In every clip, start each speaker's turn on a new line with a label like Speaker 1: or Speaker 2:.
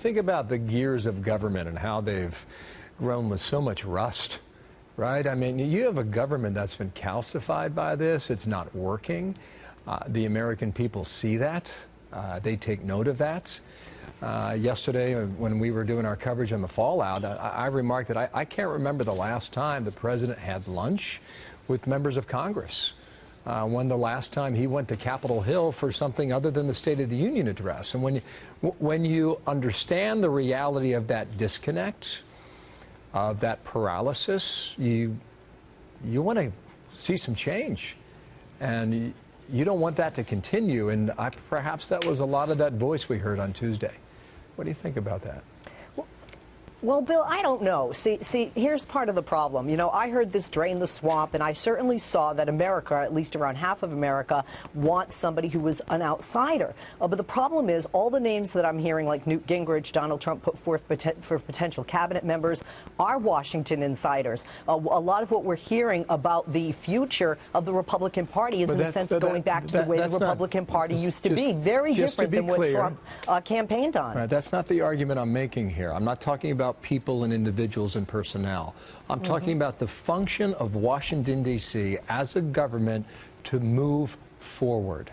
Speaker 1: think about the gears of government and how they've grown with so much rust, right? I mean, you have a government that's been calcified by this. It's not working. The American people see that. They take note of that. Yesterday, when we were doing our coverage on the fallout, I remarked that I can't remember the last time the president had lunch with members of Congress. When the last time he went to Capitol Hill for something other than the State of the Union address. And when you understand the reality of that disconnect, of that paralysis, you want to see some change. And you don't want that to continue, and perhaps that was a lot of that voice we heard on Tuesday. What do you think about that?
Speaker 2: Well, Bill, I don't know. See, here's part of the problem. You know, I heard this drain the swamp, and I certainly saw that America, at least around half of America, wants somebody who was an outsider. But the problem is all the names that I'm hearing, like Newt Gingrich, Donald Trump put forth for potential cabinet members, are Washington insiders. A lot of what we're hearing about the future of the Republican Party is, in a sense, going back to the way the Republican Party used to be. Very different than what Trump campaigned on.
Speaker 1: Right, that's not the argument I'm making here. I'm not talking about people and individuals and personnel. I'm talking about the function of Washington, D.C. as a government to move forward.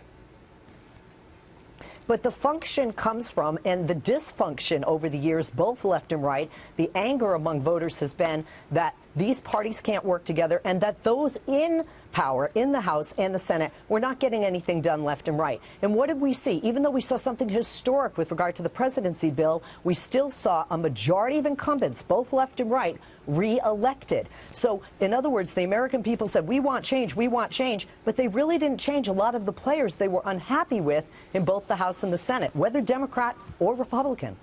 Speaker 2: But the function comes from, and the dysfunction over the years, both left and right, the anger among voters has been that these parties can't work together, and that those in power, in the House and the Senate, were not getting anything done left and right. And what did we see? Even though we saw something historic with regard to the presidency bill, we still saw a majority of incumbents, both left and right, re-elected. So, in other words, the American people said, we want change, but they really didn't change a lot of the players they were unhappy with in both the House and the Senate, whether Democrat or Republican.